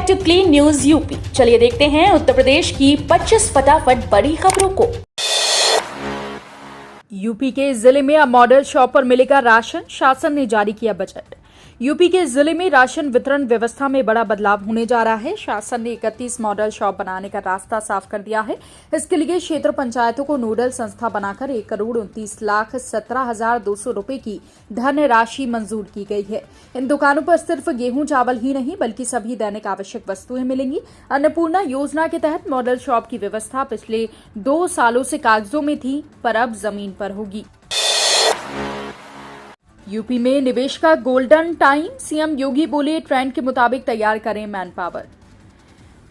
Back to clean news UP. चलिए देखते हैं उत्तर प्रदेश की 25 फटाफट बड़ी खबरों को। यूपी के जिले में अब मॉडल शॉप पर मिलेगा राशन, शासन ने जारी किया बजट। यूपी के जिले में राशन वितरण व्यवस्था में बड़ा बदलाव होने जा रहा है। शासन ने 31 मॉडल शॉप बनाने का रास्ता साफ कर दिया है। इसके लिए क्षेत्र पंचायतों को नोडल संस्था बनाकर 1,29,17,200 रुपए की धनराशि मंजूर की गई है। इन दुकानों पर सिर्फ गेहूं चावल ही नहीं बल्कि सभी दैनिक आवश्यक वस्तुएं मिलेंगी। अन्नपूर्णा योजना के तहत मॉडल शॉप की व्यवस्था पिछले 2 सालों से कागजों में थी, पर अब जमीन पर होगी। यूपी में निवेश का गोल्डन टाइम, सीएम योगी बोले ट्रेंड के मुताबिक तैयार करें मैन पावर।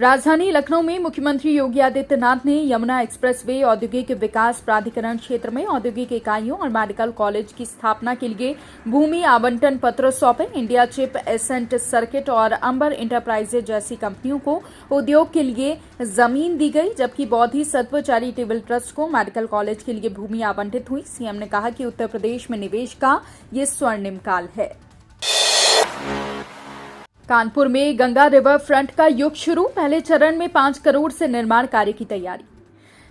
राजधानी लखनऊ में मुख्यमंत्री योगी आदित्यनाथ ने यमुना एक्सप्रेसवे औद्योगिक विकास प्राधिकरण क्षेत्र में औद्योगिक इकाइयों और मेडिकल कॉलेज की स्थापना के लिए भूमि आवंटन पत्र सौंपे। इंडिया चिप, एसेंट सर्किट और अंबर इंटरप्राइजेज जैसी कंपनियों को उद्योग के लिए जमीन दी गई, जबकि बौद्धि सत्व चैरिटेबल ट्रस्ट को मेडिकल कॉलेज के लिए भूमि आवंटित हुई। सीएम ने कहा कि उत्तर प्रदेश में निवेश का ये स्वर्णिम काल है। कानपुर में गंगा रिवर फ्रंट का युग शुरू, पहले चरण में 5 करोड़ से निर्माण कार्य की तैयारी।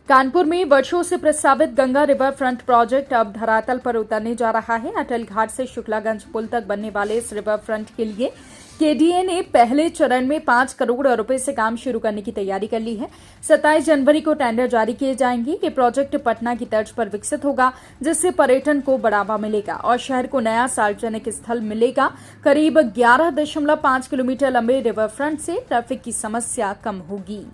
कानपुर में वर्षों से प्रस्तावित गंगा रिवर फ्रंट प्रोजेक्ट अब धरातल पर उतरने जा रहा है। अटल घाट से शुक्लागंज पुल तक बनने वाले इस रिवर फ्रंट के लिए केडीए ने पहले चरण में 5 करोड़ रुपए से काम शुरू करने की तैयारी कर ली है। 27 जनवरी को टेंडर जारी किए जाएंगे। ये प्रोजेक्ट पटना की तर्ज पर विकसित होगा, जिससे पर्यटन को बढ़ावा मिलेगा और शहर को नया सार्वजनिक स्थल मिलेगा। करीब 11.5 किलोमीटर लंबे रिवर फ्रंट से ट्रैफिक की समस्या कम होगी।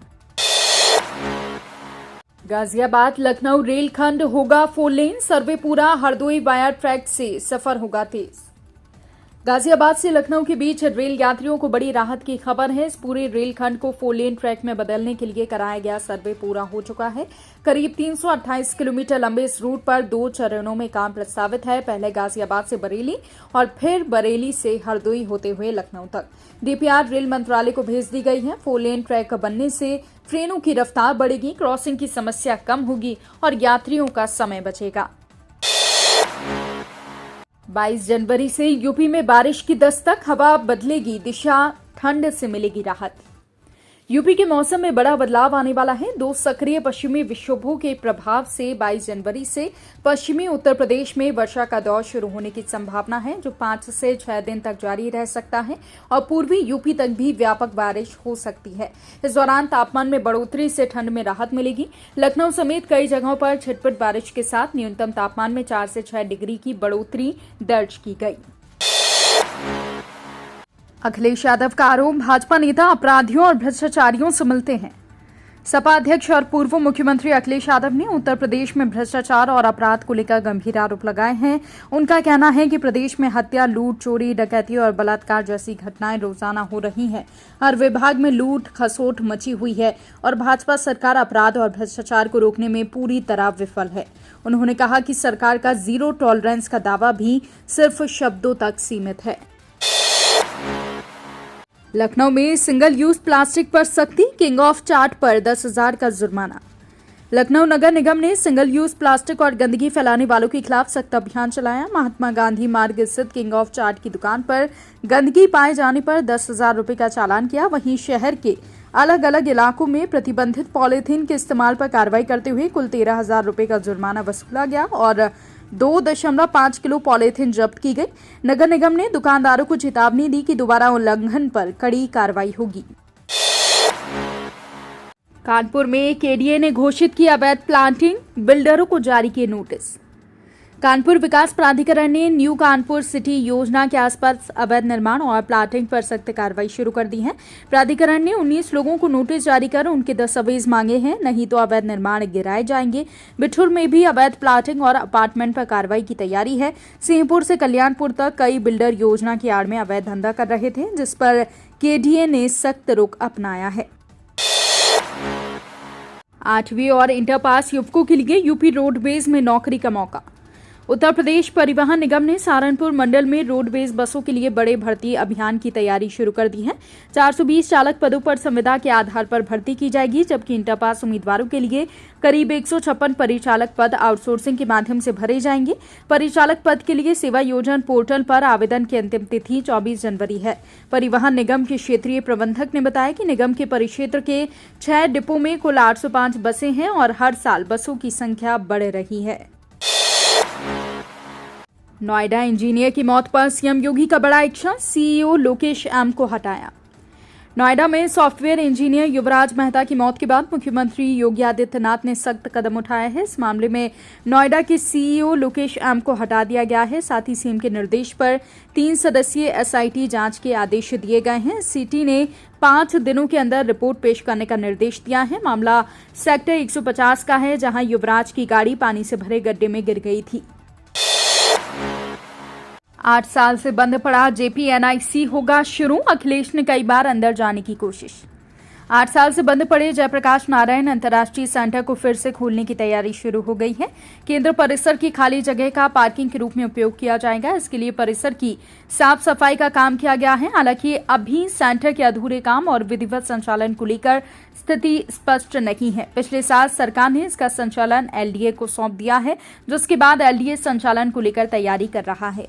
गाजियाबाद लखनऊ रेलखंड होगा 4 लेन, सर्वे पूरा, हरदोई वाया ट्रैक से सफर होगा तेज। गाजियाबाद से लखनऊ के बीच रेल यात्रियों को बड़ी राहत की खबर है। इस पूरे रेलखंड को 4 लेन ट्रैक में बदलने के लिए कराया गया सर्वे पूरा हो चुका है। करीब 328 किलोमीटर लंबे इस रूट पर 2 चरणों में काम प्रस्तावित है। पहले गाजियाबाद से बरेली और फिर बरेली से हरदोई होते हुए लखनऊ तक डीपीआर रेल मंत्रालय को भेज दी गई है। 4 लेन ट्रैक बनने से ट्रेनों की रफ्तार बढ़ेगी, क्रॉसिंग की समस्या कम होगी और यात्रियों का समय बचेगा। 22 जनवरी से यूपी में बारिश की दस्तक, हवा बदलेगी दिशा, ठंड से मिलेगी राहत। यूपी के मौसम में बड़ा बदलाव आने वाला है। 2 सक्रिय पश्चिमी विक्षोभों के प्रभाव से 22 जनवरी से पश्चिमी उत्तर प्रदेश में वर्षा का दौर शुरू होने की संभावना है, जो 5 से 6 दिन तक जारी रह सकता है और पूर्वी यूपी तक भी व्यापक बारिश हो सकती है। इस दौरान तापमान में बढ़ोतरी से ठंड में राहत मिलेगी। लखनऊ समेत कई जगहों पर छिटपुट बारिश के साथ न्यूनतम तापमान में 4 से 6 डिग्री की बढ़ोतरी दर्ज की गई। अखिलेश यादव का आरोप, भाजपा नेता अपराधियों और भ्रष्टाचारियों से मिलते हैं। सपा अध्यक्ष और पूर्व मुख्यमंत्री अखिलेश यादव ने उत्तर प्रदेश में भ्रष्टाचार और अपराध को लेकर गंभीर आरोप लगाए हैं। उनका कहना है कि प्रदेश में हत्या, लूट, चोरी, डकैती और बलात्कार जैसी घटनाएं रोजाना हो रही हैं। हर विभाग में लूट खसोट मची हुई है और भाजपा सरकार अपराध और भ्रष्टाचार को रोकने में पूरी तरह विफल है। उन्होंने कहा कि सरकार का जीरो टॉलरेंस का दावा भी सिर्फ शब्दों तक सीमित है। लखनऊ में सिंगल यूज प्लास्टिक पर सख्ती, किंग ऑफ चाट पर 10,000 का जुर्माना। लखनऊ नगर निगम ने सिंगल यूज प्लास्टिक और गंदगी फैलाने वालों के खिलाफ सख्त अभियान चलाया। महात्मा गांधी मार्ग स्थित किंग ऑफ चाट की दुकान पर गंदगी पाए जाने पर 10,000 रुपए का चालान किया। वहीं शहर के अलग अलग इलाकों में प्रतिबंधित पॉलीथीन के इस्तेमाल पर कार्रवाई करते हुए कुल 13,000 रुपए का जुर्माना वसूला गया और 2.5 किलो पॉलीथीन जब्त की गई। नगर निगम ने दुकानदारों को चेतावनी दी कि दोबारा उल्लंघन पर कड़ी कार्रवाई होगी। कानपुर में केडीए ने घोषित की अवैध प्लांटिंग, बिल्डरों को जारी किए नोटिस। कानपुर विकास प्राधिकरण ने न्यू कानपुर सिटी योजना के आसपास अवैध निर्माण और प्लाटिंग पर सख्त कार्रवाई शुरू कर दी है। प्राधिकरण ने 19 लोगों को नोटिस जारी कर उनके दस्तावेज मांगे हैं, नहीं तो अवैध निर्माण गिराए जाएंगे। बिठूर में भी अवैध प्लाटिंग और अपार्टमेंट पर कार्रवाई की तैयारी है। सिंहपुर से कल्याणपुर तक कई बिल्डर योजना की आड़ में अवैध धंधा कर रहे थे, जिस पर केडीए ने सख्त रुख अपनाया है। 8वीं और इंटर पास युवकों के लिए यूपी रोडवेज में नौकरी का मौका। उत्तर प्रदेश परिवहन निगम ने सहारनपुर मंडल में रोडवेज बसों के लिए बड़े भर्ती अभियान की तैयारी शुरू कर दी है। 420 चालक पदों पर संविदा के आधार पर भर्ती की जाएगी, जबकि इंटर पास उम्मीदवारों के लिए करीब 156 परिचालक पद आउटसोर्सिंग के माध्यम से भरे जाएंगे। परिचालक पद के लिए सेवा योजन पोर्टल पर आवेदन की अंतिम तिथि 24 जनवरी है। परिवहन निगम के क्षेत्रीय प्रबंधक ने बताया कि निगम के परिक्षेत्र के 6 डिपो में कुल 805 बसें हैं और हर साल बसों की संख्या बढ़ रही है। नोएडा इंजीनियर की मौत पर सीएम योगी का बड़ा एक्शन, सीईओ लोकेश एम को हटाया। नोएडा में सॉफ्टवेयर इंजीनियर युवराज मेहता की मौत के बाद मुख्यमंत्री योगी आदित्यनाथ ने सख्त कदम उठाया है। इस मामले में नोएडा के सीईओ लोकेश एम को हटा दिया गया है। साथ ही सीएम के निर्देश पर 3 सदस्यीय एसआईटी जांच के आदेश दिए गए हैं। सीटी ने 5 दिनों के अंदर रिपोर्ट पेश करने का निर्देश दिया है। मामला सेक्टर 150 का है, जहां युवराज की गाड़ी पानी से भरे गड्ढे में गिर गई थी। 8 साल से बंद पड़ा जेपीएनआईसी होगा शुरू, अखिलेश ने कई बार अंदर जाने की कोशिश। 8 साल से बंद पड़े जयप्रकाश नारायण अंतर्राष्ट्रीय सेंटर को फिर से खोलने की तैयारी शुरू हो गई है। केंद्र परिसर की खाली जगह का पार्किंग के रूप में उपयोग किया जाएगा। इसके लिए परिसर की साफ सफाई का काम किया गया है। हालांकि अभी सेंटर के अधूरे काम और विधिवत संचालन को लेकर स्थिति स्पष्ट नहीं है। पिछले साल सरकार ने इसका संचालन एलडीए को सौंप दिया है, जिसके बाद एलडीए संचालन को लेकर तैयारी कर रहा है।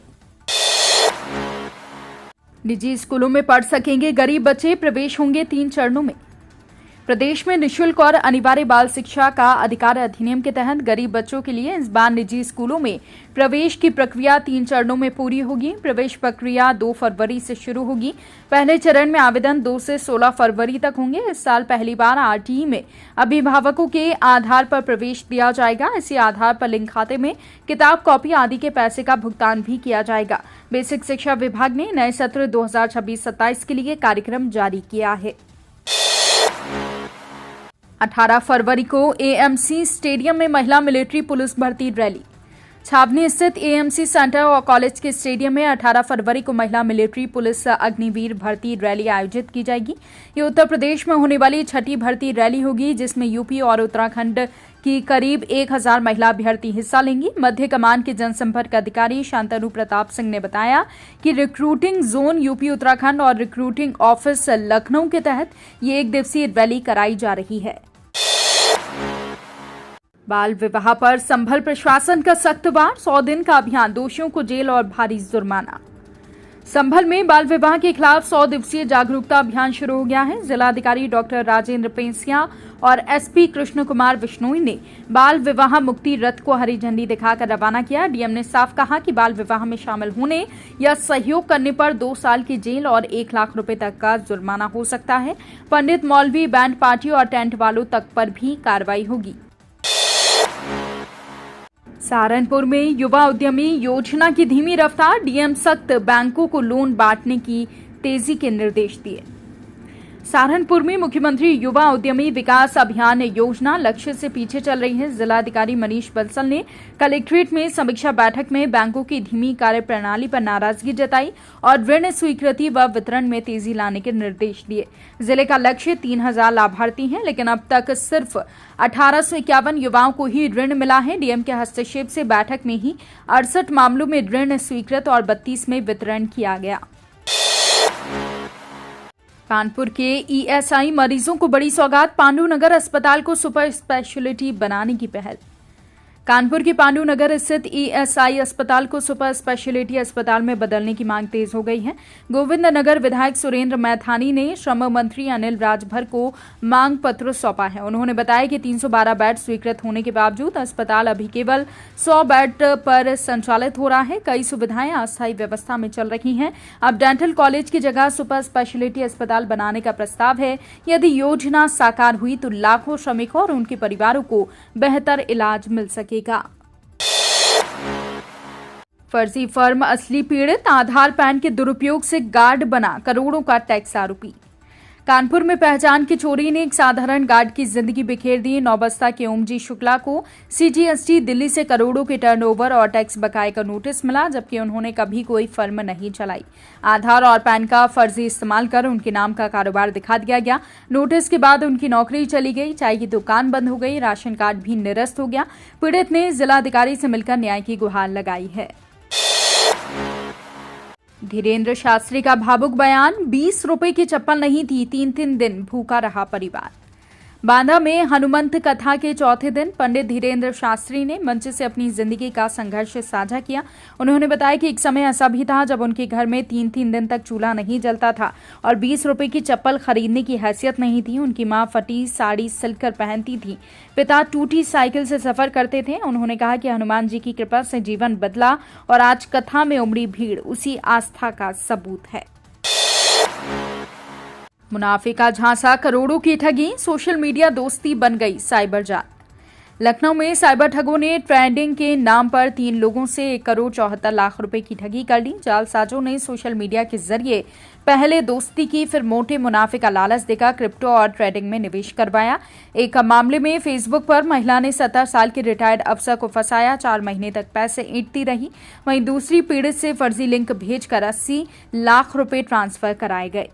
निजी स्कूलों में पढ़ सकेंगे गरीब बच्चे, प्रवेश होंगे 3 चरणों में। प्रदेश में निःशुल्क और अनिवार्य बाल शिक्षा का अधिकार अधिनियम के तहत गरीब बच्चों के लिए इस बार निजी स्कूलों में प्रवेश की प्रक्रिया 3 चरणों में पूरी होगी। प्रवेश प्रक्रिया 2 फरवरी से शुरू होगी। पहले चरण में आवेदन 2 से 16 फरवरी तक होंगे। इस साल पहली बार आरटीई में अभिभावकों के आधार पर प्रवेश दिया जाएगा। इसी आधार पर लिंक खाते में किताब, कॉपी आदि के पैसे का भुगतान भी किया जाएगा। बेसिक शिक्षा विभाग ने नए सत्र 2026-27 के लिए कार्यक्रम जारी किया है। 18 फरवरी को एएमसी स्टेडियम में महिला मिलिट्री पुलिस भर्ती रैली। छावनी स्थित एएमसी सेंटर और कॉलेज के स्टेडियम में 18 फरवरी को महिला मिलिट्री पुलिस अग्निवीर भर्ती रैली आयोजित की जाएगी। ये उत्तर प्रदेश में होने वाली 6ठी भर्ती रैली होगी, जिसमें यूपी और उत्तराखंड की करीब 1000 महिला अभ्यर्थी हिस्सा लेंगी। मध्य कमान के जनसंपर्क अधिकारी शांतनु प्रताप सिंह ने बताया कि रिक्रूटिंग जोन यूपी उत्तराखंड और रिक्रूटिंग ऑफिस लखनऊ के तहत ये 1 दिवसीय रैली कराई जा रही है। बाल विवाह पर संभल प्रशासन का सख्त वार, 100 दिन का अभियान, दोषियों को जेल और भारी जुर्माना। संभल में बाल विवाह के खिलाफ 100 दिवसीय जागरूकता अभियान शुरू हो गया है। जिलाधिकारी डॉक्टर राजेंद्र पेंसिया और एसपी कृष्ण कुमार बिश्नोई ने बाल विवाह मुक्ति रथ को हरी झंडी दिखाकर रवाना किया। डीएम ने साफ कहा कि बाल विवाह में शामिल होने या सहयोग करने पर 2 साल की जेल और 1 लाख रुपए तक का जुर्माना हो सकता है। पंडित, मौलवी, बैंड पार्टी और टेंट वालों तक पर भी कार्रवाई होगी। सहारनपुर में युवा उद्यमी योजना की धीमी रफ्तार, डीएम सख्त, बैंकों को लोन बांटने की तेजी के निर्देश दिए। सहारनपुर में मुख्यमंत्री युवा उद्यमी विकास अभियान योजना लक्ष्य से पीछे चल रही है। जिलाधिकारी मनीष बंसल ने कलेक्ट्रेट में समीक्षा बैठक में बैंकों की धीमी कार्यप्रणाली पर नाराजगी जताई और ऋण स्वीकृति व वितरण में तेजी लाने के निर्देश दिए। जिले का लक्ष्य 3000 लाभार्थी हैं, लेकिन अब तक सिर्फ 1851 युवाओं को ही ऋण मिला है। डीएम के हस्तक्षेप से बैठक में ही 68 मामलों में ऋण स्वीकृत और 32 में वितरण किया गया। कानपुर के ईएसआई मरीजों को बड़ी सौगात, पांडुनगर अस्पताल को सुपर स्पेशलिटी बनाने की पहल। कानपुर के पांडुनगर स्थित ईएसआई अस्पताल को सुपर स्पेशलिटी अस्पताल में बदलने की मांग तेज हो गई है। गोविंद नगर विधायक सुरेंद्र मैथानी ने श्रम मंत्री अनिल राजभर को मांग पत्र सौंपा है। उन्होंने बताया कि 312 बेड स्वीकृत होने के बावजूद अस्पताल अभी केवल 100 बेड पर संचालित हो रहा है। कई सुविधाएं अस्थायी व्यवस्था में चल रही हैं। अब डेंटल कॉलेज की जगह सुपर स्पेशलिटी अस्पताल बनाने का प्रस्ताव है। यदि योजना साकार हुई तो लाखों श्रमिकों और उनके परिवारों को बेहतर इलाज मिल सके। फर्जी फर्म असली पीड़ित, आधार पैन के दुरुपयोग से गार्ड बना करोड़ों का टैक्स आरोपी। कानपुर में पहचान की चोरी ने एक साधारण गार्ड की जिंदगी बिखेर दी। नौबस्ता के ओमजी शुक्ला को सीजीएसटी दिल्ली से करोड़ों के टर्नओवर और टैक्स बकाये का नोटिस मिला, जबकि उन्होंने कभी कोई फर्म नहीं चलाई। आधार और पैन का फर्जी इस्तेमाल कर उनके नाम का कारोबार दिखा दिया गया। नोटिस के बाद उनकी नौकरी चली गई, चाय की दुकान बंद हो गई, राशन कार्ड भी निरस्त हो गया। पीड़ित ने जिलाधिकारी से मिलकर न्याय की गुहार लगाई है। धीरेन्द्र शास्त्री का भावुक बयान, 20 रुपए की चप्पल नहीं थी, 3 दिन भूखा रहा परिवार। बांदा में हनुमंत कथा के चौथे दिन पंडित धीरेन्द्र शास्त्री ने मंच से अपनी जिंदगी का संघर्ष साझा किया। उन्होंने बताया कि एक समय ऐसा भी था जब उनके घर में 3 दिन तक चूल्हा नहीं जलता था और 20 रुपए की चप्पल खरीदने की हैसियत नहीं थी। उनकी मां फटी साड़ी सिलकर पहनती थी, पिता टूटी साइकिल से सफर करते थे। उन्होंने कहा कि हनुमान जी की कृपा से जीवन बदला और आज कथा में उमड़ी भीड़ उसी आस्था का सबूत है। मुनाफे का झांसा, करोड़ों की ठगी, सोशल मीडिया दोस्ती बन गई साइबर जाल। लखनऊ में साइबर ठगों ने ट्रेंडिंग के नाम पर 3 लोगों से 1 करोड़ 74 लाख रुपए की ठगी कर ली। जालसाजों ने सोशल मीडिया के जरिए पहले दोस्ती की, फिर मोटे मुनाफे का लालच देकर क्रिप्टो और ट्रेडिंग में निवेश करवाया। एक मामले में फेसबुक पर महिला ने 70 साल के रिटायर्ड अफसर को फंसाया, 4 महीने तक पैसे ऐंठती रही। वहीं दूसरी पीड़ित से फर्जी लिंक भेजकर 80 लाख रुपए ट्रांसफर कराए गए।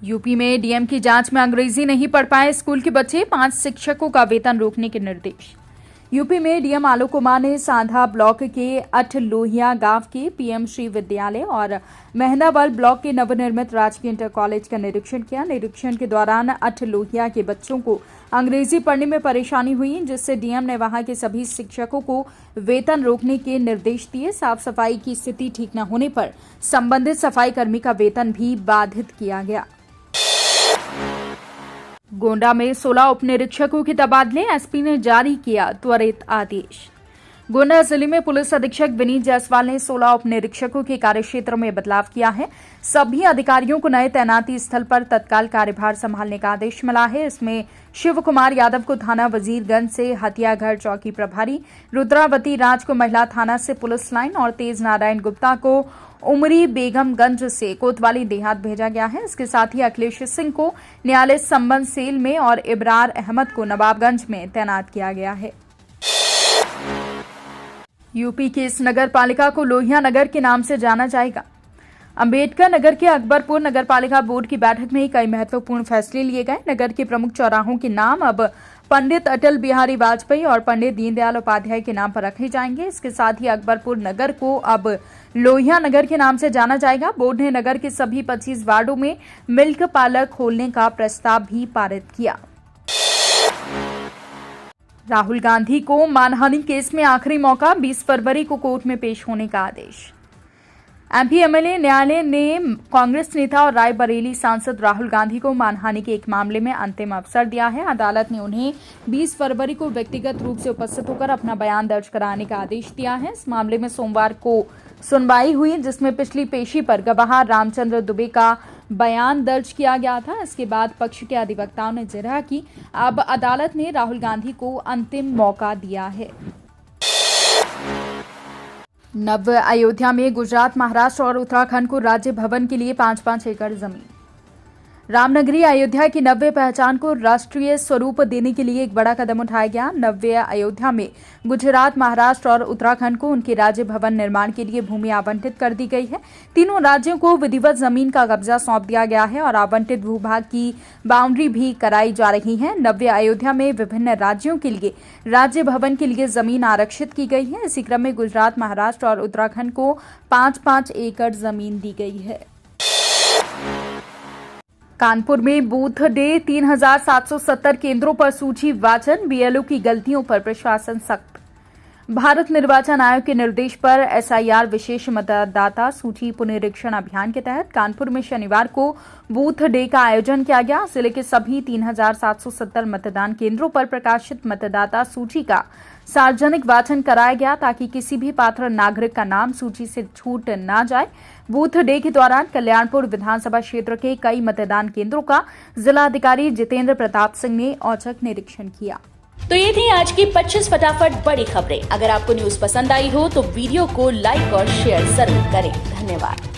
यूपी में डीएम की जांच में अंग्रेजी नहीं पढ़ पाए स्कूल के बच्चे, 5 शिक्षकों का वेतन रोकने के निर्देश। यूपी में डीएम आलोक कुमार ने सांधा ब्लॉक के अठलोहिया गांव के पीएम श्री विद्यालय और मेहंदावल ब्लॉक के नवनिर्मित राजकीय इंटर कॉलेज का निरीक्षण किया। निरीक्षण के दौरान अठलोहिया के बच्चों को अंग्रेजी पढ़ने में परेशानी हुई, जिससे डीएम ने वहां के सभी शिक्षकों को वेतन रोकने के निर्देश दिए। साफ सफाई की स्थिति ठीक न होने पर संबंधित सफाई कर्मी का वेतन भी बाधित किया गया। गोंडा में 16 उप निरीक्षकों के तबादले, एसपी ने जारी किया त्वरित आदेश। गोंडा जिले में पुलिस अधीक्षक विनीत जायसवाल ने 16 उप निरीक्षकों के कार्यक्षेत्र में बदलाव किया है। सभी अधिकारियों को नए तैनाती स्थल पर तत्काल कार्यभार संभालने का आदेश मिला है। इसमें शिव कुमार यादव को थाना वजीरगंज से हथियाघर चौकी प्रभारी, रुद्रावती राज को महिला थाना से पुलिस लाइन और तेज नारायण गुप्ता को उमरी बेगमगंज से कोतवाली देहात भेजा गया है। इसके साथ ही अखिलेश सिंह को न्यायालय संबंध सेल में और इब्रार अहमद को नवाबगंज में तैनात किया गया है। यूपी की इस नगर पालिका को लोहिया नगर के नाम से जाना जाएगा। अंबेडकर नगर के अकबरपुर नगर पालिका बोर्ड की बैठक में कई महत्वपूर्ण फैसले लिए गए। नगर के प्रमुख चौराहों के नाम अब पंडित अटल बिहारी वाजपेयी और पंडित दीनदयाल उपाध्याय के नाम पर रखे जाएंगे। इसके साथ ही अकबरपुर नगर को अब लोहिया नगर के नाम से जाना जाएगा। बोर्ड ने नगर के सभी 25 वार्डों में मिल्क पार्लर खोलने का प्रस्ताव भी पारित किया। राहुल गांधी को मानहानि केस में आखिरी मौका, 20 फरवरी को कोर्ट में पेश होने का आदेश। एमपी एमएलए न्यायालय ने कांग्रेस नेता और रायबरेली सांसद राहुल गांधी को मानहानि के एक मामले में अंतिम अवसर दिया है। अदालत ने उन्हें 20 फरवरी को व्यक्तिगत रूप से उपस्थित होकर अपना बयान दर्ज कराने का आदेश दिया है। इस मामले में सोमवार को सुनवाई हुई, जिसमें पिछली पेशी पर गवाह रामचंद्र दुबे का बयान दर्ज किया गया था। इसके बाद पक्ष के अधिवक्ताओं ने जिरह की। अब अदालत ने राहुल गांधी को अंतिम मौका दिया है। नव अयोध्या में गुजरात, महाराष्ट्र और उत्तराखंड को राज्य भवन के लिए 5-5 एकड़ जमीन। रामनगरी अयोध्या की नव्य पहचान को राष्ट्रीय स्वरूप देने के लिए एक बड़ा कदम उठाया गया। नव्य अयोध्या में गुजरात, महाराष्ट्र और उत्तराखंड को उनके राज्य भवन निर्माण के लिए भूमि आवंटित कर दी गई है। तीनों राज्यों को विधिवत जमीन का कब्जा सौंप दिया गया है और आवंटित भूभाग की बाउंड्री भी कराई जा रही है। नव्य अयोध्या में विभिन्न राज्यों के लिए राज्य भवन के लिए जमीन आरक्षित की गई है। इसी क्रम में गुजरात, महाराष्ट्र और उत्तराखंड को 5-5 एकड़ जमीन दी गई है। कानपुर में बूथ डे, 3770 केंद्रों पर सूची वाचन, बीएलओ की गलतियों पर प्रशासन सख्त। भारत निर्वाचन आयोग के निर्देश पर एसआईआर विशेष मतदाता सूची पुनरीक्षण अभियान के तहत कानपुर में शनिवार को बूथ डे का आयोजन किया गया। जिले के सभी 3770 मतदान केंद्रों पर प्रकाशित मतदाता सूची का सार्वजनिक वाचन कराया गया, ताकि किसी भी पात्र नागरिक का नाम सूची से छूट न जाए। बूथ डे के दौरान कल्याणपुर विधानसभा क्षेत्र के कई मतदान केंद्रों का जिलाधिकारी जितेंद्र प्रताप सिंह ने औचक निरीक्षण किया। तो ये थी आज की 25 फटाफट बड़ी खबरें। अगर आपको न्यूज पसंद आई हो तो वीडियो को लाइक और शेयर जरूर करें। धन्यवाद।